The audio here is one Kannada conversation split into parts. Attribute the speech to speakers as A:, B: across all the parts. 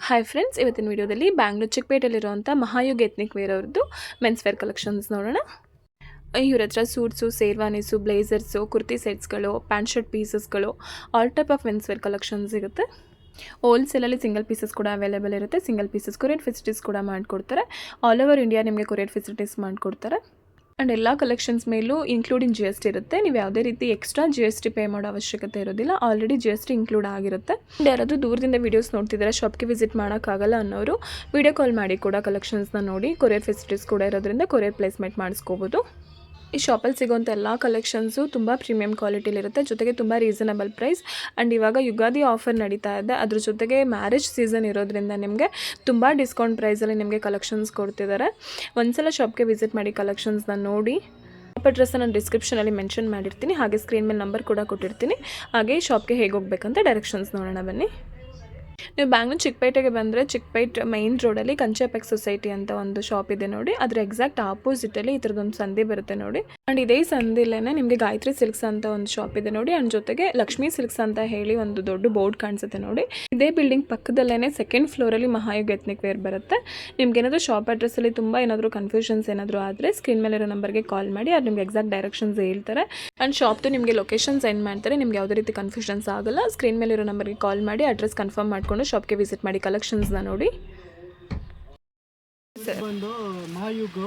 A: ಹಾಯ್ ಫ್ರೆಂಡ್ಸ್, ಇವತ್ತಿನ ವಿಡಿಯೋದಲ್ಲಿ ಬ್ಯಾಂಗ್ಳೂರು ಚಿಕ್ಕಪೇಟೆಯಲ್ಲಿರುವಂಥ ಮಹಾಯುಗ್ ಎತ್ನಿಕ್ ವೇರ್ ಅವ್ರದ್ದು ಮೆನ್ಸ್ ವೇರ್ ಕಲೆಕ್ಷನ್ಸ್ ನೋಡೋಣ. ಇವ್ರ ಹತ್ರ ಸೂಟ್ಸು, ಶೇರ್ವಾನೀಸು, ಬ್ಲೇಸರ್ಸು, ಕುರ್ತಿ ಸೆಟ್ಸ್ಗಳು, ಪ್ಯಾಂಟ್ ಶರ್ಟ್ ಪೀಸಸ್ಗಳು, all type of men's wear collections ಸಿಗುತ್ತೆ. ಹೋಲ್ಸೇಲಲ್ಲಿ ಸಿಂಗಲ್ ಪೀಸಸ್ ಕೂಡ ಅವೈಲೇಬಲ್ ಇರುತ್ತೆ. ಸಿಂಗಲ್ ಪೀಸಸ್ ಕೊರಿಯರ್ ಫೆಸಿಲಿಟೀಸ್ ಕೂಡ ಮಾಡಿಕೊಡ್ತಾರೆ. ಆಲ್ ಓವರ್ ಇಂಡಿಯಾ ನಿಮಗೆ ಕೊರಿಯರ್ ಫೆಸಿಲಿಟೀಸ್ ಮಾಡಿಕೊಡ್ತಾರೆ. ಆ್ಯಂಡ್ ಎಲ್ಲ ಕಲೆಕ್ಷನ್ಸ್ ಮೇಲೂ ಇನ್ಕ್ಲೂಡಿಂಗ್ ಜಿ ಎಸ್ ಟಿ ಇರುತ್ತೆ. ನೀವು ಯಾವುದೇ ರೀತಿ extra G S T pay ಮಾಡೋ ಅವಶ್ಯಕತೆ ಇರೋದಿಲ್ಲ. Already G S T include ಆಗಿರುತ್ತೆ. ಆ್ಯಂಡ್ ಯಾರಾದರೂ ದೂರದಿಂದ ವೀಡಿಯೋಸ್ ನೋಡ್ತಿದ್ದಾರೆ, ಶಾಪ್ಗೆ ವಿಸಿಟ್ ಮಾಡೋಕ್ಕಾಗಲ್ಲ ಅನ್ನೋರು ವೀಡಿಯೋ ಕಾಲ್ ಮಾಡಿ ಕೂಡ ಕಲೆಕ್ಷನ್ಸ್ನ ನೋಡಿ ಕೊರಿಯರ್ ಫೆಸಿಲಿಟೀಸ್ ಕೂಡ ಇರೋದ್ರಿಂದ ಕೊರಿಯರ್ ಪ್ಲೇಸ್ಮೆಂಟ್ ಮಾಡಿಸ್ಕೋಬೋದು. ಈ ಶಾಪಲ್ಲಿ ಸಿಗೋಂಥ ಎಲ್ಲ ಕಲೆಕ್ಷನ್ಸು ತುಂಬ ಪ್ರೀಮಿಯಂ ಕ್ವಾಲಿಟಿಲಿರುತ್ತೆ, ಜೊತೆಗೆ ತುಂಬ ರೀಸನಬಲ್ ಪ್ರೈಸ್. ಆ್ಯಂಡ್ ಇವಾಗ ಯುಗಾದಿ ಆಫರ್ ನಡೀತಾ ಇದೆ. ಅದ್ರ ಜೊತೆಗೆ ಮ್ಯಾರೇಜ್ ಸೀಸನ್ ಇರೋದ್ರಿಂದ ನಿಮಗೆ ತುಂಬ ಡಿಸ್ಕೌಂಟ್ ಪ್ರೈಸಲ್ಲಿ ನಿಮಗೆ ಕಲೆಕ್ಷನ್ಸ್ ಕೊಡ್ತಿದ್ದಾರೆ. ಒಂದ್ಸಲ ಶಾಪ್ಗೆ ವಿಸಿಟ್ ಮಾಡಿ ಕಲೆಕ್ಷನ್ಸ್ನ ನೋಡಿ. ಶಾಪ್ ಅಡ್ರೆಸ್ನ ನಾನು ಡಿಸ್ಕ್ರಿಪ್ಷನಲ್ಲಿ ಮೆನ್ಷನ್ ಮಾಡಿರ್ತೀನಿ, ಹಾಗೆ ಸ್ಕ್ರೀನ್ ಮೇಲೆ ನಂಬರ್ ಕೂಡ ಕೊಟ್ಟಿರ್ತೀನಿ. ಹಾಗೆ ಶಾಪ್ಗೆ ಹೇಗೆ ಹೋಗ್ಬೇಕಂತ ಡೈರೆಕ್ಷನ್ಸ್ ನೋಡೋಣ ಬನ್ನಿ. ನೀವು ಬ್ಯಾಂಗ್ಳೂರು ಚಿಕ್ಕಪೇಟೆಗೆ ಬಂದರೆ ಚಿಕ್ಕಪೇಟೆ ಮೈನ್ ರೋಡಲ್ಲಿ ಕಂಚೆಪೆಕ್ಸ್ ಸೊಸೈಟಿ ಅಂತ ಒಂದು ಶಾಪ್ ಇದೆ ನೋಡಿ. ಅದರ ಎಕ್ಸಾಕ್ಟ್ ಆಪೋಸಿಟಲ್ಲಿ ಈ ಥರದೊಂದು ಸಂಧಿ ಬರುತ್ತೆ ನೋಡಿ. ಆ್ಯಂಡ್ ಇದೇ ಸಂಧಿಲೇ ನಿಮಗೆ ಗಾಯತ್ರಿ ಸಿಲ್ಕ್ಸ್ ಅಂತ ಒಂದು ಶಾಪ್ ಇದೆ ನೋಡಿ. ಆ್ಯಂಡ್ ಜೊತೆಗೆ ಲಕ್ಷ್ಮೀ ಸಿಲ್ಕ್ಸ್ ಅಂತ ಹೇಳಿ ಒಂದು ದೊಡ್ಡ ಬೋರ್ಡ್ ಕಾಣಿಸುತ್ತೆ ನೋಡಿ. ಇದೇ ಬಿಲ್ಡಿಂಗ್ ಪಕ್ಕದಲ್ಲೇ ಸೆಕೆಂಡ್ ಫ್ಲೋರಲ್ಲಿ ಮಹಾಯುಗ್ ಎತ್ನಿಕ್ ವೇರ್ ಬರುತ್ತೆ. ನಿಮ್ಗೆ ಏನಾದರೂ ಶಾಪ್ ಅಡ್ರೆಸ್ಸಲ್ಲಿ ತುಂಬ ಏನಾದರೂ ಕನ್ಫ್ಯೂಷನ್ಸ್ ಏನಾದರೂ ಆದರೆ ಸ್ಕ್ರೀನ್ ಮೇಲಿರೋ ನಂಬರ್ಗೆ ಕಾಲ್ ಮಾಡಿ, ಅದು ನಿಮ್ಗೆ ಎಕ್ಸಾಕ್ಟ್ ಡೈರೆಕ್ಷನ್ಸ್ ಹೇಳ್ತಾರೆ. ಆ್ಯಂಡ್ ಶಾಪ್ದು ನಿಮಗೆ ಲೊಕೇಶನ್ ಸೆಂಡ್ ಮಾಡ್ತಾರೆ. ನಿಮ್ಗೆ ಯಾವುದೇ ರೀತಿ ಕನ್ಫ್ಯೂಷನ್ಸ್ ಆಗಲ್ಲ. ಸ್ಕ್ರೀನ್ ಮೇಲಿರೋ ನಂಬರ್ಗೆ ಕಾಲ್ ಮಾಡಿ ಅಡ್ರೆಸ್ ಕನ್ಫರ್ಮ್ ಮಾಡಿಕೊಂಡು ಶಾಪ್ಗೆ ವಿಸಿಟ್ ಮಾಡಿ ಕಲೆಕ್ಷನ್ಸ್ನ ನೋಡಿ.
B: ಬಂದು ಮಹಾಯುಗ್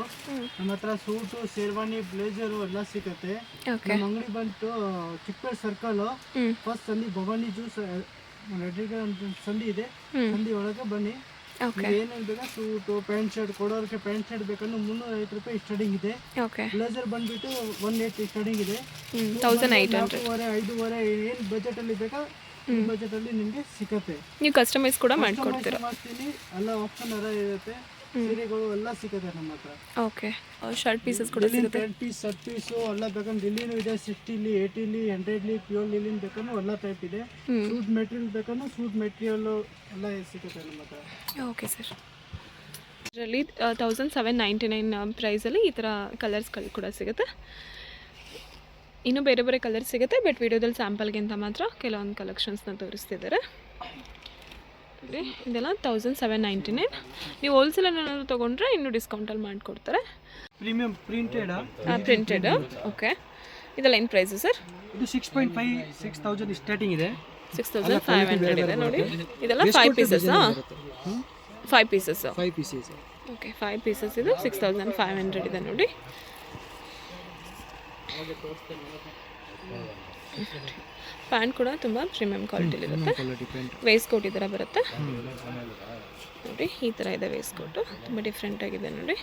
B: ನಮ್ಮ ಹತ್ರ ಸೂಟು, ಶೇರ್ವಾನಿ, ಬ್ಲೇಸರು ಎಲ್ಲ ಸಿಗುತ್ತೆ. ನಮ್ಮ ಅಂಗಡಿ ಬಂತು ಚಿಕ್ಕಪೇಟೆ ಸರ್ಕಲ್ ಫಸ್ಟ್ ಸಂಧಿ ಭವಾನಿ ಜ್ಯೂಸ್ ಸಂಧಿ ಇದೆ. ಸಂಧಿ ಒಳಗೆ ಬನ್ನಿ. ಏನೇನು ಬೇಕಾ ಸೂಟು, ಪ್ಯಾಂಟ್ ಶರ್ಟ್ ಕೊಡೋರಿಗೆ ಪ್ಯಾಂಟ್ ಶರ್ಟ್ ಬೇಕಂದ್ರೆ 350 ರೂಪಾಯಿ ಸ್ಟಾರ್ಟಿಂಗ್ ಇದೆ. ಬ್ಲೇಸರ್ ಬಂದ್ಬಿಟ್ಟು 180 ಸ್ಟಾರ್ಟಿಂಗ್ ಇದೆ. 5,500 ಏನು ಬಜೆಟ್ ಅಲ್ಲಿ ಬೇಕಾ ಬಜೆಟ್ ಅಲ್ಲಿ ನಿಮಗೆ ಸಿಗುತ್ತೆ.
A: ನೀವು ಕಸ್ಟಮೈಸ್ ಕೂಡ ಮಾಡ್ಕೊಡ್ತೀರಾ?
B: ಮಾಡ್ತೀನಿ. ಎಲ್ಲ ಆಪ್ಷನ್ ಎಲ್ಲ ಇರುತ್ತೆ. ಸೀರೆಗಳು ಎಲ್ಲ ಸಿಗುತ್ತೆ ನಮ್ಮ ಹತ್ರ.
A: ಓಕೆ, ಶರ್ಟ್ ಪೀಸಸ್ ಕೂಡ ಸಿಗುತ್ತೆ.
B: ಪ್ಯಾಂಟ್ ಪೀಸ್, ಶರ್ಟ್ ಪೀಸು ಎಲ್ಲ ಬೇಕಂದ್ರೆ ಲಿಲಿನೂ ಇದೆ. 60ಲಿ, 80ಲಿ, 100ಲಿ, ಪ್ಯೂರ್ ಲಿಲಿನ್ ಬೇಕಂದ್ರೆ ಎಲ್ಲ ಟೈಪ್ ಇದೆ. ಸೂಟ್ ಮೆಟೀರಿಯಲ್ ಬೇಕಂದ್ರೆ ಸೂಟ್ ಮೆಟೀರಿಯಲ್ಲು ಎಲ್ಲ ಸಿಗುತ್ತೆ ನಮ್ಮ ಹತ್ರ.
A: Okay sir. ಇದರಲ್ಲಿ 1799 ಪ್ರೈಸಲ್ಲಿ ಈ ಥರ ಕಲರ್ಸ್ಗಳು ಕೂಡ ಸಿಗುತ್ತೆ. ಇನ್ನೂ ಬೇರೆ ಬೇರೆ ಕಲರ್ಸ್ ಸಿಗುತ್ತೆ, ಬಟ್ ವಿಡಿಯೋದಲ್ಲಿ ಸ್ಯಾಂಪಲ್ಗೆ ಅಂತ ಮಾತ್ರ ಕೆಲವೊಂದು ಕಲೆಕ್ಷನ್ಸ್ನ ತೋರಿಸ್ತಿದ್ದಾರೆ. ಇದೆಲ್ಲ 1799. ನೀವು ಹೋಲ್ಸೇಲ್ ಏನಾದರೂ ತೊಗೊಂಡ್ರೆ ಇನ್ನೂ ಡಿಸ್ಕೌಂಟಲ್ಲಿ ಮಾಡಿಕೊಡ್ತಾರೆ.
B: Premium
A: printed. ಓಕೆ, ಇದೆಲ್ಲ ಏನು ಪ್ರೈಸು ಸರ್?
B: ಇದು 6.5 6,000 ಸ್ಟಾರ್ಟಿಂಗ್ ಇದೆ.
A: 6,500 ಇದೆ ನೋಡಿ. ಇದೆಲ್ಲ 5 ಪೀಸಸ್ಸಾ? 5 ಪೀಸಸ್. ಓಕೆ, 5 ಪೀಸಸ್ ಇದು 6,500 ಇದೆ ನೋಡಿ. ಪ್ಯಾಂಟ್ ಕೂಡ ತುಂಬ ಪ್ರೀಮಿಯಂ ಕ್ವಾಲಿಟಿಲಿರುತ್ತೆ. ವೇಸ್ಟ್ ಕೋಟ್ ಈ ಥರ ಬರುತ್ತೆ ನೋಡಿ. ಈ ಥರ ಇದೆ ವೇಸ್ಟ್ ಕೋಟು, ತುಂಬ ಡಿಫ್ರೆಂಟ್ ಆಗಿದೆ ನೋಡಿ.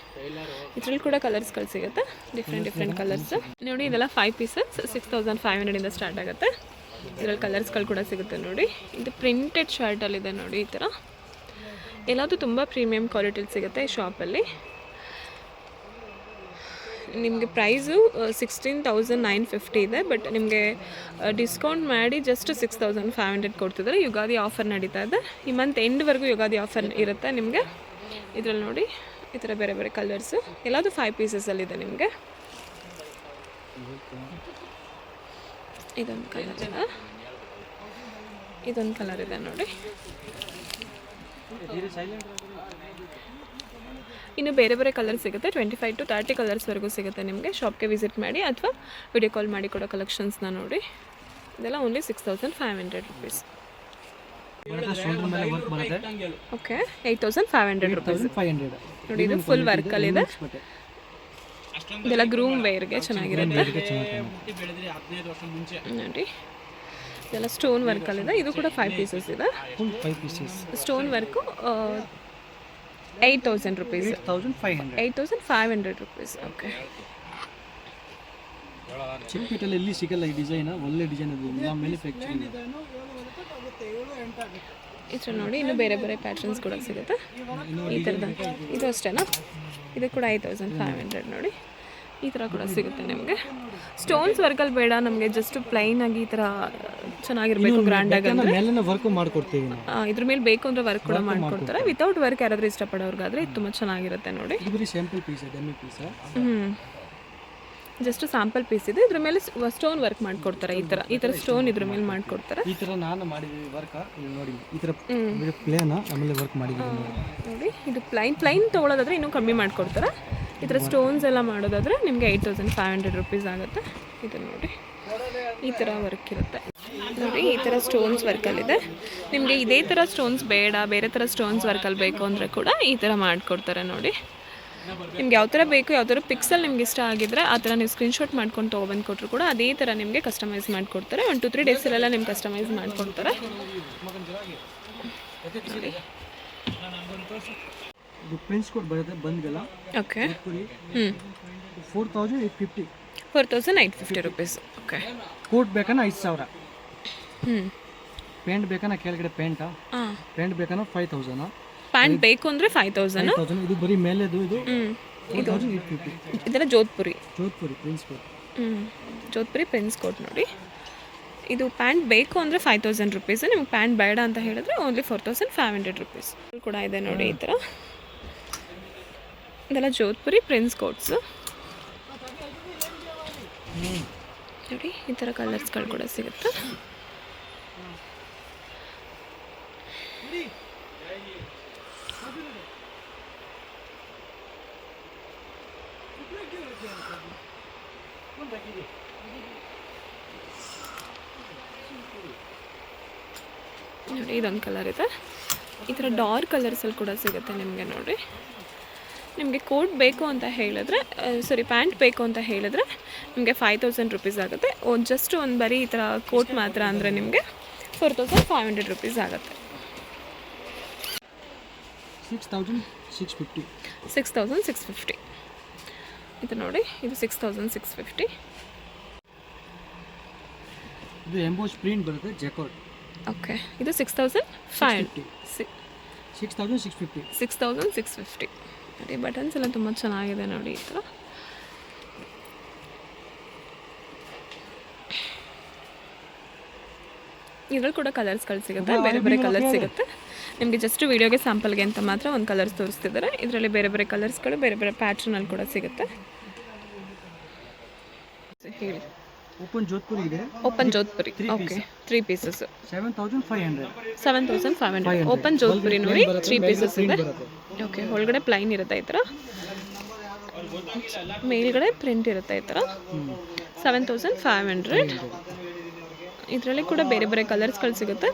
A: ಇದರಲ್ಲಿ ಕೂಡ ಕಲರ್ಸ್ಗಳು ಸಿಗುತ್ತೆ, ಡಿಫ್ರೆಂಟ್ ಕಲರ್ಸ್ ನೋಡಿ. ಇದೆಲ್ಲ 5 ಪೀಸಸ್ 6,500 ಸ್ಟಾರ್ಟ್ ಆಗುತ್ತೆ. ಇದರಲ್ಲಿ ಕಲರ್ಸ್ಗಳು ಕೂಡ ಸಿಗುತ್ತೆ ನೋಡಿ. ಇದು ಪ್ರಿಂಟೆಡ್ ಶರ್ಟಲ್ಲಿದೆ ನೋಡಿ. ಈ ಥರ ಎಲ್ಲದೂ ತುಂಬ ಪ್ರೀಮಿಯಂ ಕ್ವಾಲಿಟಿಲಿ ಸಿಗುತ್ತೆ ಈ ಶಾಪಲ್ಲಿ. ನಿಮಗೆ ಪ್ರೈಸು 16,950 ಇದೆ, ಬಟ್ ನಿಮಗೆ ಡಿಸ್ಕೌಂಟ್ ಮಾಡಿ ಜಸ್ಟ್ 6,500 ಕೊಡ್ತಿದ್ದಾರೆ. ಯುಗಾದಿ ಆಫರ್ ನಡೀತಾ ಇದೆ. ಈ ಮಂತ್ ಎಂಡ್ವರೆಗೂ ಯುಗಾದಿ ಆಫರ್ ಇರುತ್ತೆ ನಿಮಗೆ. ಇದರಲ್ಲಿ ನೋಡಿ ಈ ಥರ ಬೇರೆ ಬೇರೆ ಕಲರ್ಸು, ಎಲ್ಲದು 5 ಪೀಸಸಲ್ಲಿದೆ ನಿಮಗೆ. ಇದೊಂದು ಕಲರ್ ಇದೆ ನೋಡಿ. ಇನ್ನು ಬೇರೆ ಬೇರೆ ಕಲರ್ ಸಿಗುತ್ತೆ. 25 to 30 ಕಲರ್ಸ್ವರೆಗೂ ಸಿಗುತ್ತೆ ನಿಮಗೆ. ಶಾಪ್ಗೆ ವಿಸಿಟ್ ಮಾಡಿ ಅಥವಾ ವಿಡಿಯೋ ಕಾಲ್ ಮಾಡಿ ಕೊಡೋ ಕಲೆಕ್ಷನ್ಸ್ನ ನೋಡಿ. ಇದೆಲ್ಲ ಓನ್ಲಿ 6,500 ರುಪೀಸ್. ಓಕೆ, 8,500 ರುಪೀಸ್ ನೋಡಿ. ಇದು ಫುಲ್ ವರ್ಕಲ್ಲಿದೆ. ಇದೆಲ್ಲ ಗ್ರೂಮ್ ವೇರ್ಗೆ ಚೆನ್ನಾಗಿರುತ್ತೆ ನೋಡಿ. ಇದೆಲ್ಲ ಸ್ಟೋನ್ ವರ್ಕಲ್ಲಿದೆ. ಇದು ಕೂಡ 5 ಪೀಸಸ್ ಇದೆ. Stone work 8,000 rupees. 8,500 rupees. Okay,
B: ಚಿಕ್ಕಪೇಟೆಯಲ್ಲಿ ಎಲ್ಲಿ ಸಿಗಲ್ಲ ಈ ಡಿಸೈನ್. ಒಳ್ಳೆ ಡಿಸೈನ್ ಇದೆ, ಮ್ಯಾನುಫ್ಯಾಕ್ಚರಿಂಗ್.
A: ಇದ್ರ ನೋಡಿ ಇನ್ನು ಬೇರೆ ಬೇರೆ ಪ್ಯಾಟರ್ನ್ಸ್ ಕೂಡ ಸಿಗುತ್ತೆ ಈ ಥರದ. ಇದು ಅಷ್ಟೇನಾ? ಇದು ಕೂಡ 8,500 ನೋಡಿ. ಈ ಥರ ಕೂಡ ಸಿಗುತ್ತೆ ನಿಮಗೆ. ಸ್ಟೋನ್ಸ್ ವರ್ಕಲ್ಲಿ ಬೇಡ ನಮಗೆ, ಜಸ್ಟ್ ಪ್ಲೈನ್ ಆಗಿ ಈ ಥರ ಚೆನ್ನಾಗಿರಬೇಕು, ಗ್ರ್ಯಾಂಡಾಗಿ ಅಂದರೆ
B: ವರ್ಕು ಮಾಡ್ಕೊಡ್ತೀವಿ.
A: ಇದ್ರ ಮೇಲೆ ಬೇಕು ಅಂದರೆ ವರ್ಕ್ ಕೂಡ ಮಾಡಿಕೊಡ್ತಾರೆ. ವಿತೌಟ್ ವರ್ಕ್ ಯಾರಾದರೂ ಇಷ್ಟಪಡೋರ್ಗಾದ್ರೆ ಇದು ತುಂಬ ಚೆನ್ನಾಗಿರುತ್ತೆ ನೋಡಿ. ಜಸ್ಟ್ ಸ್ಯಾಂಪಲ್ ಪೀಸ್ ಇದೆ. ಇದ್ರ ಮೇಲೆ ಸ್ಟೋನ್ ವರ್ಕ್ ಮಾಡಿಕೊಡ್ತಾರೆ. ಈ ಥರ ಸ್ಟೋನ್ ಇದ್ರ ಮೇಲೆ ಮಾಡಿಕೊಡ್ತಾರೆ.
B: ಈ ಥರ ನಾನು ಮಾಡಿದ್ದೀವಿ ವರ್ಕ್ ನೋಡಿ. ಈ ಥರ ಪ್ಲೇನ್ ಆಮೇಲೆ ವರ್ಕ್ ಮಾಡಿದ್ದೀವಿ
A: ನೋಡಿ. ಇದು ಪ್ಲೈನ್ ತೊಗೊಳೋದಾದ್ರೆ ಇನ್ನೂ ಕಮ್ಮಿ ಮಾಡಿಕೊಡ್ತಾರೆ. ಈ ಥರ ಸ್ಟೋನ್ಸ್ ಎಲ್ಲ ಮಾಡೋದಾದರೆ ನಿಮಗೆ 8500 ರುಪೀಸ್ ಆಗುತ್ತೆ. ಇದು ನೋಡಿ ಈ ಥರ ವರ್ಕ್ ಇರುತ್ತೆ ನೋಡಿ. ಈ ಥರ ಸ್ಟೋನ್ಸ್ ವರ್ಕಲ್ಲಿದೆ. ನಿಮಗೆ ಇದೇ ಥರ ಸ್ಟೋನ್ಸ್ ಬೇಡ, ಬೇರೆ ಥರ ಸ್ಟೋನ್ಸ್ ವರ್ಕಲ್ಲಿ ಬೇಕು ಅಂದರೆ ಕೂಡ ಈ ಥರ ಮಾಡಿಕೊಡ್ತಾರೆ ನೋಡಿ. ನಿಮ್ಗೆ ಯಾವ ಥರ ಬೇಕು, ಯಾವ ಥರ ಪಿಕ್ಸಲ್ಲಿ ನಿಮ್ಗೆ ಇಷ್ಟ ಆಗಿದ್ರೆ ಆ ಥರ ನೀವು ಸ್ಕ್ರೀನ್ಶಾಟ್ ಮಾಡ್ಕೊಂಡು ತೊಗೊಬಂದು ಕೊಟ್ಟರು ಕೂಡ ಅದೇ ಥರ ನಿಮಗೆ ಕಸ್ಟಮೈಸ್ ಮಾಡಿಕೊಡ್ತಾರೆ. 1-2-3 ಡೇಸಲ್ಲೆಲ್ಲ ನಿಮ್ಗೆ ಕಸ್ಟಮೈಸ್ ಮಾಡಿಕೊಡ್ತಾರೆ.
B: ಇದು ಪ್ರಿನ್ಸ್ ಕೋಟ್ ಬರುತ್ತೆ ಬಂದ್ಗೆಲ್ಲ.
A: ಓಕೆ.
B: 4850
A: 4850 ರುಪೀಸ್. ಓಕೆ.
B: ಕೋಟ್ ಬೇಕನ್ನ 5000. ಪ್ಯಾಂಟ್ ಬೇಕನ್ನ ಕೆಳಗಡೆ ಪ್ಯಾಂಟ್ ಬೇಕನ್ನ 5000.
A: ಪ್ಯಾಂಟ್ ಬೇಕು ಅಂದರೆ 5000.
B: ಇದು ಬರೀ ಮೇಲೆದು. ಇದು 4850.
A: ಇದೆಲ್ಲ Jodhpuri
B: prince coat.
A: Jodhpuri prince coat ನೋಡಿ. ಇದು ಪ್ಯಾಂಟ್ ಬೇಕು ಅಂದರೆ 5000 ರುಪೀಸ್. ನಿಮ್ಗೆ ಪ್ಯಾಂಟ್ ಬೇಡ ಅಂತ ಹೇಳಿದ್ರೆ ಓನ್ಲಿ 4500 ರುಪೀಸ್ ಕೂಡ ಇದೆ ನೋಡಿ. ಈ ಥರ ಇದೆಲ್ಲ ಜೋಧ್ಪುರಿ ಪ್ರಿನ್ಸ್ ಕೋಟ್ಸು ನೋಡಿ. ಈ ಥರ ಕಲರ್ಸ್ಗಳು ಕೂಡ ಸಿಗುತ್ತೆ. ನೋಡಿ ಇದೊಂದು ಕಲರ್ ಇದೆ. ಈ ಥರ ಡಾರ್ಕ್ ಕಲರ್ಸಲ್ಲಿ ಕೂಡ ಸಿಗುತ್ತೆ ನಿಮಗೆ ನೋಡಿ. ನಿಮಗೆ ಕೋಟ್ ಬೇಕು ಅಂತ ಹೇಳಿದ್ರೆ ಪ್ಯಾಂಟ್ ಬೇಕು ಅಂತ ಹೇಳಿದ್ರೆ ನಿಮಗೆ 5000 ರುಪೀಸ್ ಆಗುತ್ತೆ. ಜಸ್ಟ್ ಒಂದು ಬರೀ ಈ ಥರ ಕೋಟ್ ಮಾತ್ರ ಅಂದರೆ ನಿಮಗೆ 4500 ರುಪೀಸ್ ಆಗುತ್ತೆ. 6650 ಇದು ನೋಡಿ. ಇದು 6650.
B: ಇದು ಎಂಬೋಸ್ ಪ್ರಿಂಟ್ ಬರುತ್ತೆ ಜೆಕಾರ್ಡ್.
A: ಓಕೆ. ಇದು 6550.
B: 6650
A: ನೋಡಿ. ಬಟನ್ಸ್ ಎಲ್ಲ ತುಂಬ ಚೆನ್ನಾಗಿದೆ ನೋಡಿ. ಈ ಥರ ಇದ್ರಲ್ಲಿ ಕೂಡ ಕಲರ್ಸ್ಗಳು ಸಿಗುತ್ತೆ. ಬೇರೆ ಬೇರೆ ಕಲರ್ಸ್ ಸಿಗುತ್ತೆ ನಿಮಗೆ. ಜಸ್ಟ್ ವೀಡಿಯೋಗೆ ಸ್ಯಾಂಪಲ್ಗೆ ಅಂತ ಮಾತ್ರ ಒಂದು ಕಲರ್ಸ್ ತೋರಿಸ್ತಿದ್ದಾರೆ. ಇದರಲ್ಲಿ ಬೇರೆ ಬೇರೆ ಕಲರ್ಸ್ಗಳು ಬೇರೆ ಬೇರೆ ಪ್ಯಾಟ್ರನಲ್ಲಿ ಕೂಡ ಸಿಗುತ್ತೆ. ಹೇಳಿ.
B: ಓಪನ್ ಜೋಧ್ಪುರಿ ಇದೆ.
A: Open Jodhpuri. Okay. 3 pieces
B: 7500.
A: Open Jodhpuri ನೋಡಿ. 3 ಪೀಸಸ್ ಇದೆ. ಓಕೆ. ಒಳಗಡೆ ಪ್ಲೈನ್ ಇರುತ್ತೆ ಈ ಥರ, ಮೇಲ್ಗಡೆ ಪ್ರಿಂಟ್ ಇರುತ್ತೆ ಈ ಥರ. 7500. ಇದರಲ್ಲಿ ಕೂಡ ಬೇರೆ ಬೇರೆ ಕಲರ್ಸ್ಗಳು ಸಿಗುತ್ತೆ.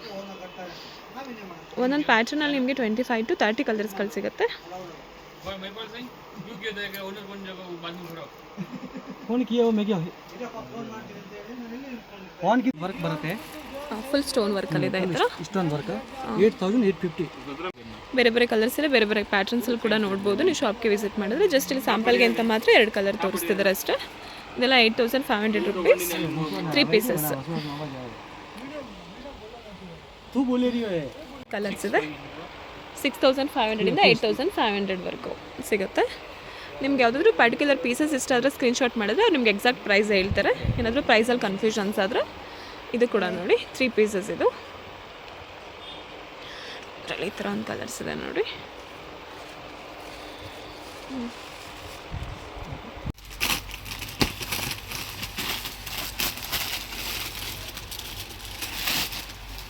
A: ಒಂದೊಂದು ಪ್ಯಾಟ್ರನಲ್ಲಿ ನಿಮಗೆ 25 to 30 ಕಲರ್ಸ್ಗಳು ಸಿಗುತ್ತೆ.
B: ವರ್ಕ್ ಬರುತ್ತೆ.
A: ಫುಲ್ ಸ್ಟೋನ್ ವರ್ಕಲ್ಲಿದೆ ಈ ಥರ.
B: Stone work 8850.
A: ಬೇರೆ ಬೇರೆ ಕಲರ್ಸ್ ಇಲ್ಲ, ಬೇರೆ ಬೇರೆ ಪ್ಯಾಟರ್ನ್ಸಲ್ಲಿ ಕೂಡ ನೋಡ್ಬೋದು. ನೀವು ಶಾಪ್ಗೆ ವಿಸಿಟ್ ಮಾಡಿದ್ರೆ ಜಸ್ಟ್ ಇಲ್ಲಿ ಸ್ಯಾಂಪಲ್ಗೆ ಅಂತ ಮಾತ್ರ 2 ಕಲರ್ ತೋರಿಸ್ತಿದ್ದಾರೆ ಅಷ್ಟೇ. ಇದೆಲ್ಲ 8500 ರುಪೀಸ್. 3 ಪೀಸಸ್ ಕಲರ್ಸ್ ಇದೆ. 6500 ಇಂದ 8500ವರೆಗೂ ಸಿಗುತ್ತೆ. ನಿಮ್ಗೆ ಯಾವುದಾದ್ರೂ ಪರ್ಟಿಕ್ಯುಲರ್ ಪೀಸಸ್ ಇಷ್ಟ ಆದರೆ ಸ್ಕ್ರೀನ್ಶಾಟ್ ಮಾಡಿದ್ರೆ ಅವ್ರು ನಿಮ್ಗೆ ಎಕ್ಸಾಕ್ಟ್ ಪ್ರೈಸ್ ಹೇಳ್ತಾರೆ. ಏನಾದರೂ ಪ್ರೈಸಲ್ಲಿ ಕನ್ಫ್ಯೂಷನ್ಸ್ ಆದರೆ ಇದು ಕೂಡ ನೋಡಿ 3 ಪೀಸಸ್. ಇದು ಇದರಲ್ಲಿ ಈ ಥರ ಒಂದು ಕಲರ್ಸ್ ಇದೆ ನೋಡಿ.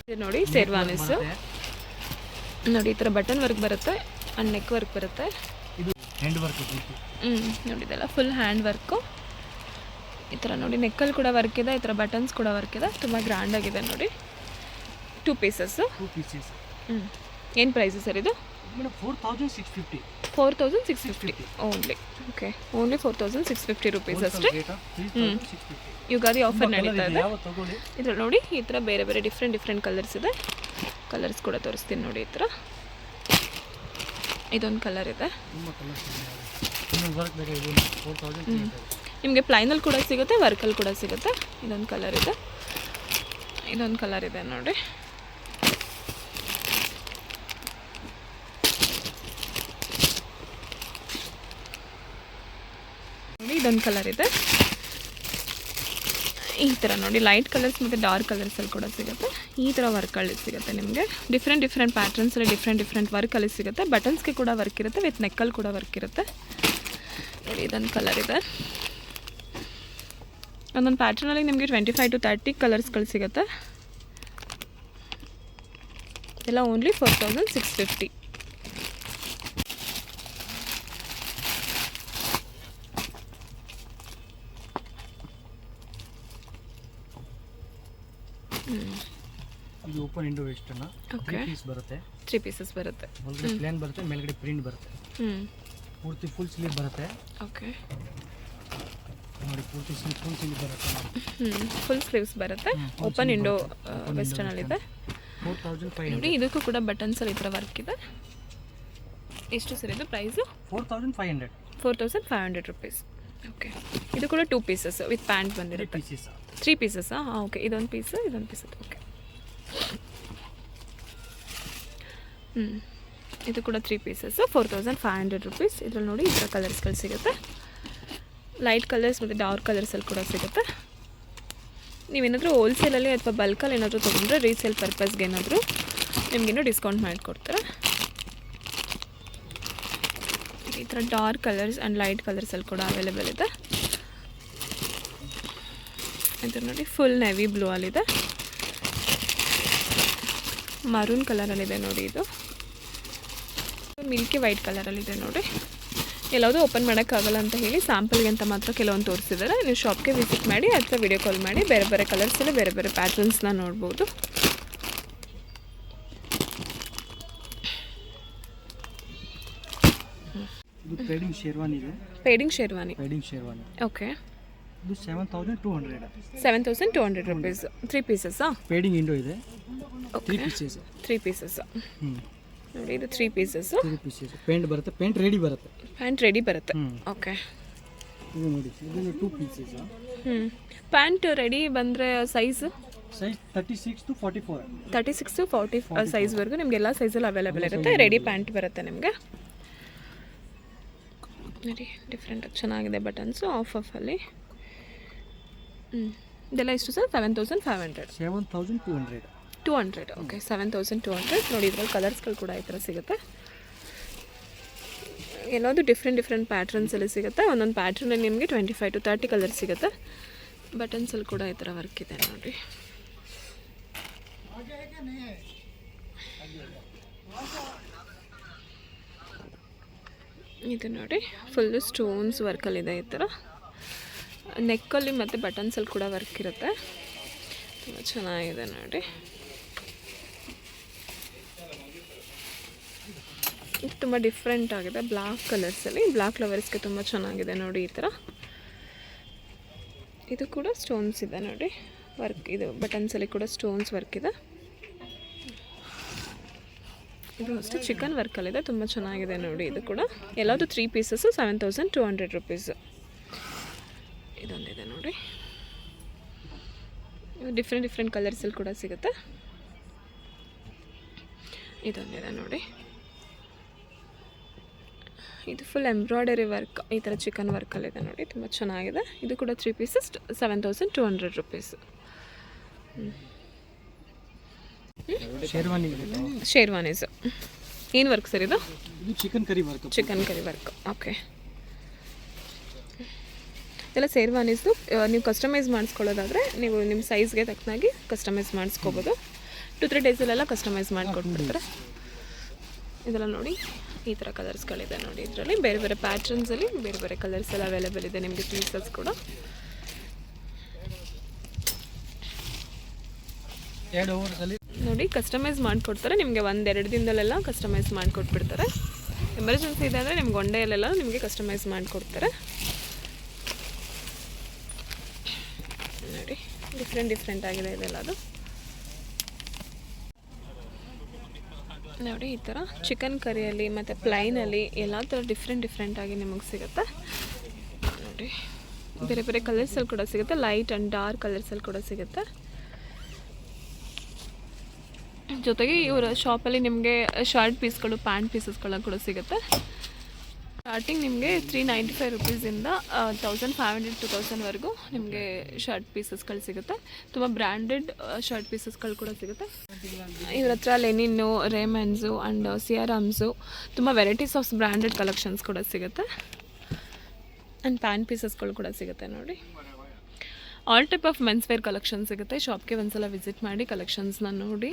A: ಇದು ನೋಡಿ ಶೇರ್ವಾನೀಸ್ ನೋಡಿ. ಈ ಥರ ಬಟನ್ ವರ್ಕ್ ಬರುತ್ತೆ ಆ್ಯಂಡ್ ನೆಕ್ ವರ್ಕ್ ಬರುತ್ತೆ.
B: ಇದು ಹ್ಯಾಂಡ್ ವರ್ಕ್.
A: ನೋಡಿ ಇದೆಲ್ಲ ಫುಲ್ ಹ್ಯಾಂಡ್ ವರ್ಕು. ಈ ಥರ ನೋಡಿ ನೆಕ್ಕಲ್ಲಿ ಕೂಡ ವರ್ಕ್ ಇದೆ, ಈ ಥರ ಬಟನ್ಸ್ ಕೂಡ ವರ್ಕ್ ಇದೆ. ತುಂಬ ಗ್ರ್ಯಾಂಡಾಗಿದೆ ನೋಡಿ. 2 ಪೀಸಸ್. ಏನು ಪ್ರೈಸು ಸರ್ ಇದು? 4650 ಓನ್ಲಿ. ಓಕೆ. ಓನ್ಲಿ 4650 ರುಪೀಸ್ ಅಷ್ಟೇ. ಯುಗಾದಿ ಆಫರ್ ನಡೀತಾ ಇದೆ. ಇದ್ರಲ್ಲಿ ನೋಡಿ ಈ ಥರ ಬೇರೆ ಬೇರೆ ಡಿಫ್ರೆಂಟ್ ಕಲರ್ಸ್ ಇದೆ. ಕಲರ್ಸ್ ಕೂಡ ತೋರಿಸ್ತೀನಿ ನೋಡಿ. ಈ ಥರ ಇದೊಂದು ಕಲರ್ ಇದೆ. ನಿಮಗೆ ಪ್ಲೈನಲ್ಲಿ ಕೂಡ ಸಿಗುತ್ತೆ, ವರ್ಕಲ್ಲಿ ಕೂಡ ಸಿಗುತ್ತೆ. ಇದೊಂದು ಕಲರ್ ಇದೆ. ಇದೊಂದು ಕಲರ್ ಇದೆ ನೋಡಿ. ಇದೊಂದು ಕಲರ್ ಇದೆ. ಈ ಥರ ನೋಡಿ ಲೈಟ್ ಕಲರ್ಸ್ ಮತ್ತು ಡಾರ್ಕ್ ಕಲರ್ಸಲ್ಲಿ ಕೂಡ ಸಿಗುತ್ತೆ. ಈ ಥರ ವರ್ಕಲ್ಲಿ ಸಿಗುತ್ತೆ ನಿಮಗೆ. ಡಿಫ್ರೆಂಟ್ ಪ್ಯಾಟ್ರನ್ಸಲ್ಲಿ ಡಿಫ್ರೆಂಟ್ ವರ್ಕಲ್ಲಿ ಸಿಗುತ್ತೆ. ಬಟನ್ಸ್ಗೆ ಕೂಡ ವರ್ಕ್ ಇರುತ್ತೆ, ವಿತ್ ನೆಕ್ಕಲ್ಲಿ ಕೂಡ ವರ್ಕ್ ಇರುತ್ತೆ ನೋಡಿ. ಇದೊಂದು ಕಲರ್ ಇದೆ. ಒಂದೊಂದು ಪ್ಯಾಟ್ರನಲ್ಲಿ ನಿಮಗೆ 25 to 30 ಕಲರ್ಸ್ಗಳು ಸಿಗುತ್ತೆ. ಎಲ್ಲ ಓನ್ಲಿ 4650.
B: ಇದು open indo western.
A: Okay,
B: 3 piece ಬರುತ್ತೆ.
A: 3 ಪೀಸಸ್ ಬರುತ್ತೆ.
B: ಒಳಗಡೆ ಪ್ಲೇನ್ ಬರುತ್ತೆ, ಮೇಲ್ಗಡೆ ಪ್ರಿಂಟ್ ಬರುತ್ತೆ. ಪೂರ್ತಿ ಫುಲ್ ಸ್ಲೀವ್ ಬರುತ್ತೆ.
A: ಓಕೆ
B: ನೋಡಿ, ಪೂರ್ತಿ ಫುಲ್ ಸ್ಲೀವ್ ಬರುತ್ತೆ.
A: ಫುಲ್ ಸ್ಲೀವ್ಸ್ ಬರುತ್ತೆ. ಓಪನ್ ಇಂಡೋ ವೆಸ್ಟರ್ನಲ್ಲಿದೆ.
B: 4500
A: ನೋಡಿ, ಇದಕ್ಕೂ ಕೂಡ ಬಟನ್ಸಲ್ಲಿ ಈ ಥರ ವರ್ಕ್ ಇದೆ. ಎಷ್ಟು ಸರ್ ಇದು ಪ್ರೈಸು?
B: 4500.
A: 4500 ರುಪೀಸ್. ಓಕೆ, ಇದು ಕೂಡ 2 ಪೀಸಸ್ ವಿತ್ ಪ್ಯಾಂಟ್ ಬಂದಿರುತ್ತೆ. 3 ಪೀಸಸ್ಸಾ? ಹಾಂ, ಓಕೆ. ಇದೊಂದು ಪೀಸು, ಇದೊಂದು ಪೀಸ್. ಓಕೆ, ಇದು ಕೂಡ 3 ಪೀಸಸ್ಸು 4500 ರುಪೀಸ್. ಇದರಲ್ಲಿ ನೋಡಿ ಈ ಥರ ಕಲರ್ಸ್ಗಳು ಸಿಗುತ್ತೆ. ಲೈಟ್ ಕಲರ್ಸ್ ಮತ್ತು ಡಾರ್ಕ್ ಕಲರ್ಸಲ್ಲಿ ಕೂಡ ಸಿಗುತ್ತೆ. ನೀವೇನಾದರೂ ಹೋಲ್ಸೇಲಲ್ಲಿ ಅಥವಾ ಬಲ್ಕಲ್ಲಿ ಏನಾದರೂ ತೊಗೊಂಡ್ರೆ ರೀಸೇಲ್ ಪರ್ಪಸ್ಗೆ ಏನಾದರೂ ನಿಮಗೇನೋ ಡಿಸ್ಕೌಂಟ್ ಮಾಡಿಕೊಡ್ತಾರೆ. ಈ ಥರ ಡಾರ್ಕ್ ಕಲರ್ಸ್ ಆ್ಯಂಡ್ ಲೈಟ್ ಕಲರ್ಸಲ್ಲಿ ಕೂಡ ಅವೈಲೇಬಲ್ ಇದೆ. ಇದು ನೋಡಿ, ಫುಲ್ ನೆವಿ ಬ್ಲೂ ಅಲ್ಲಿದೆ. ಮರೂನ್ ಕಲರಲ್ಲಿದೆ ನೋಡಿ. ಇದು ಮಿಲ್ಕಿ ವೈಟ್ ಕಲರಲ್ಲಿದೆ ನೋಡಿ. ಎಲ್ಲಾವುದು ಓಪನ್ ಮಾಡೋಕ್ಕಾಗಲ್ಲ ಅಂತ ಹೇಳಿ ಸ್ಯಾಂಪಲ್ಗೆ ಅಂತ ಮಾತ್ರ ಕೆಲವೊಂದು ತೋರಿಸಿದ್ದಾರೆ. ನೀವು ಶಾಪ್ಗೆ ವಿಸಿಟ್ ಮಾಡಿ ಅಥವಾ ವಿಡಿಯೋ ಕಾಲ್ ಮಾಡಿ ಬೇರೆ ಬೇರೆ ಕಲರ್ಸಲ್ಲಿ ಬೇರೆ ಬೇರೆ ಪ್ಯಾಟರ್ನ್ಸ್ನ ನೋಡ್ಬೋದು.
B: ಇದು ಪೇಡಿಂಗ್ ಶೇರ್ವಾನಿ ಇದೆ.
A: ಪೇಡಿಂಗ್ ಶೇರ್ವಾನಿ. ಓಕೆ,
B: ಇದು 7200.
A: 7200 ರುಪೀಸ್. 3 ಪೀಸಸ್ಸಾ?
B: ಪೇಡಿಂಗ್ ಇಂಡೋ ಇದೆ.
A: 3 ಪೀಸಸ್. 3 ಪೀಸಸ್ ನೋಡಿ, ಇದು 3 ಪೀಸಸ್ಸು.
B: 3 ಪೀಸಸ್ ಪೇಂಟ್ ಬರುತ್ತೆ. ಪೇಂಟ್ ರೆಡಿ ಬರುತ್ತೆ.
A: ಪ್ಯಾಂಟ್ ರೆಡಿ ಬರುತ್ತೆ. ಓಕೆ,
B: ಇದು ನೋಡಿ, ಇದು 2 ಪೀಸಸ್.
A: ಪ್ಯಾಂಟ್ ರೆಡಿ ಬಂದರೆ ಸೈಜ್
B: 36 to 44.
A: 36 to 40 ಸೈಜ್ವರೆಗೂ ನಿಮಗೆ ಎಲ್ಲ ಸೈಜಲ್ಲಿ ಅವೈಲೇಬಲ್ ಇರುತ್ತೆ. ರೆಡಿ ಪ್ಯಾಂಟ್ ಬರುತ್ತೆ ನಿಮಗೆ. ನೋಡಿ, ಡಿಫ್ರೆಂಟ್ ಚೆನ್ನಾಗಿದೆ ಬಟನ್ಸು. ಆಫಲ್ಲಿ ಇದೆಲ್ಲ ಎಷ್ಟು ಸರ್? 7500. 200. ಓಕೆ, 7200. ನೋಡಿ, ಇದರಲ್ಲಿ ಕಲರ್ಸ್ಗಳು ಕೂಡ ಈ ಥರ ಸಿಗುತ್ತೆ. ಎಲ್ಲದು ಡಿಫ್ರೆಂಟ್ ಪ್ಯಾಟ್ರನ್ಸಲ್ಲಿ ಸಿಗುತ್ತೆ. ಒಂದೊಂದು ಪ್ಯಾಟ್ರನಲ್ಲಿ ನಿಮಗೆ 25 to 30 ಕಲರ್ ಸಿಗುತ್ತೆ. ಬಟನ್ಸಲ್ಲಿ ಕೂಡ ಈ ಥರ ವರ್ಕ್ ಇದೆ ನೋಡಿ. ಇದು ನೋಡಿ, ಫುಲ್ಲು ಸ್ಟೋನ್ಸ್ ವರ್ಕಲ್ಲಿದೆ. ಈ ಥರ ನೆಕ್ಕಲ್ಲಿ ಮತ್ತು ಬಟನ್ಸಲ್ಲಿ ಕೂಡ ವರ್ಕ್ ಇರುತ್ತೆ. ತುಂಬ ಚೆನ್ನಾಗಿದೆ ನೋಡಿ. ಇದು ತುಂಬ ಡಿಫ್ರೆಂಟ್ ಆಗಿದೆ. ಬ್ಲ್ಯಾಕ್ ಕಲರ್ಸಲ್ಲಿ, ಬ್ಲ್ಯಾಕ್ ಲವರ್ಸ್ಗೆ ತುಂಬ ಚೆನ್ನಾಗಿದೆ ನೋಡಿ. ಈ ಥರ ಇದು ಕೂಡ ಸ್ಟೋನ್ಸ್ ಇದೆ ನೋಡಿ ವರ್ಕ್. ಇದು ಬಟನ್ಸಲ್ಲಿ ಕೂಡ ಸ್ಟೋನ್ಸ್ ವರ್ಕ್ ಇದೆ. ಇದು ಅಷ್ಟೇ ಚಿಕನ್ ವರ್ಕಲ್ಲಿದೆ. ತುಂಬ ಚೆನ್ನಾಗಿದೆ ನೋಡಿ. ಇದು ಕೂಡ ಎಲ್ಲದು 3 ಪೀಸಸ್ಸು 7200 ರುಪೀಸು. ಇದೊಂದಿದೆ ನೋಡಿ. ಇದು ಡಿಫ್ರೆಂಟ್ ಕಲರ್ಸಲ್ಲಿ ಕೂಡ ಸಿಗುತ್ತೆ. ಇದೊಂದಿದೆ ನೋಡಿ. ಇದು ಫುಲ್ ಎಂಬ್ರಾಯ್ಡರಿ ವರ್ಕ್, ಈ ಥರ ಚಿಕನ್ ವರ್ಕಲ್ಲಿದೆ ನೋಡಿ. ತುಂಬ ಚೆನ್ನಾಗಿದೆ. ಇದು ಕೂಡ 3 ಪೀಸಸ್ 7200 ರುಪೀಸು. ಶೇರ್ವಾನೀಸು ಏನು ವರ್ಕ್ ಸರ್ ಇದು?
B: Chicken curry work.
A: ಓಕೆ, ಇದೆಲ್ಲ ಶೇರ್ವಾನೀಸು. ನೀವು ಕಸ್ಟಮೈಸ್ ಮಾಡಿಸ್ಕೊಳ್ಳೋದಾದರೆ ನೀವು ನಿಮ್ಮ ಸೈಜ್ಗೆ ತಕ್ಕನಾಗಿ ಕಸ್ಟಮೈಸ್ ಮಾಡಿಸ್ಕೋಬೋದು. 2-3 ಡೇಸಲ್ಲೆಲ್ಲ ಕಸ್ಟಮೈಸ್ ಮಾಡಿಕೊಟ್ಬಿಡ್ತಾರೆ. ಇದೆಲ್ಲ ನೋಡಿ, ಈ ಥರ ಕಲರ್ಸ್ಗಳಿದೆ ನೋಡಿ. ಇದರಲ್ಲಿ ಬೇರೆ ಬೇರೆ ಪ್ಯಾಟ್ರನ್ಸಲ್ಲಿ ಬೇರೆ ಬೇರೆ ಕಲರ್ಸ್ ಎಲ್ಲ ಅವೈಲೇಬಲ್ ಇದೆ ನಿಮಗೆ. ಪೀಸಸ್ ಕೂಡ
B: 2 ಅವರ್ಸಲ್ಲಿ
A: ನೋಡಿ ಕಸ್ಟಮೈಸ್ ಮಾಡಿಕೊಡ್ತಾರೆ ನಿಮಗೆ. 1-2 ದಿನದಲ್ಲೆಲ್ಲ ಕಸ್ಟಮೈಸ್ ಮಾಡಿಕೊಟ್ಬಿಡ್ತಾರೆ. ಎಮರ್ಜೆನ್ಸಿ ಇದೆ ಅಂದರೆ ನಿಮ್ಗೆ 1 ಡೇಯಲ್ಲೆಲ್ಲ ನಿಮಗೆ ಕಸ್ಟಮೈಸ್ ಮಾಡಿಕೊಡ್ತಾರೆ ನೋಡಿ. ಡಿಫ್ರೆಂಟ್ ಆಗಿದೆ ಇದೆಲ್ಲ. ಅದು ನೋಡಿ, ಈ ಥರ ಚಿಕನ್ ಕರಿಯಲ್ಲಿ ಮತ್ತು ಪ್ಲೈನಲ್ಲಿ ಎಲ್ಲ ಥರ ಡಿಫ್ರೆಂಟ್ ಆಗಿ ನಿಮಗೆ ಸಿಗುತ್ತೆ ನೋಡಿ. ಬೇರೆ ಬೇರೆ ಕಲರ್ಸಲ್ಲಿ ಕೂಡ ಸಿಗುತ್ತೆ. ಲೈಟ್ ಆ್ಯಂಡ್ ಡಾರ್ಕ್ ಕಲರ್ಸಲ್ಲಿ ಕೂಡ ಸಿಗುತ್ತೆ. ಜೊತೆಗೆ ಇವರ ಶಾಪಲ್ಲಿ ನಿಮಗೆ ಶರ್ಟ್ ಪೀಸ್ಗಳು, ಪ್ಯಾಂಟ್ ಪೀಸಸ್ಗಳು ಕೂಡ ಸಿಗುತ್ತೆ. ಸ್ಟಾರ್ಟಿಂಗ್ ನಿಮಗೆ 395 ರುಪೀಸಿಂದ 1500-2000ವರೆಗೂ ನಿಮಗೆ ಶರ್ಟ್ ಪೀಸಸ್ಗಳು ಸಿಗುತ್ತೆ. ತುಂಬ ಬ್ರ್ಯಾಂಡೆಡ್ ಶರ್ಟ್ ಪೀಸಸ್ಗಳು ಕೂಡ ಸಿಗುತ್ತೆ. ಇವ್ರ ಹತ್ರ ಲೆನಿನ್ನು, ರೇಮನ್ಸು ಆ್ಯಂಡ್ ಸಿಯಾರಾಮ್ಸು ತುಂಬ ವೆರೈಟೀಸ್ ಆಫ್ ಬ್ರ್ಯಾಂಡೆಡ್ ಕಲೆಕ್ಷನ್ಸ್ ಕೂಡ ಸಿಗುತ್ತೆ. ಆ್ಯಂಡ್ ಪ್ಯಾಂಟ್ ಪೀಸಸ್ಗಳು ಕೂಡ ಸಿಗುತ್ತೆ ನೋಡಿ. All type of men's wear collection ಸಿಗುತ್ತೆ. ಶಾಪ್ಗೆ ಒಂದ್ಸಲ ವಿಸಿಟ್ ಮಾಡಿ ಕಲೆಕ್ಷನ್ಸ್ನ ನೋಡಿ.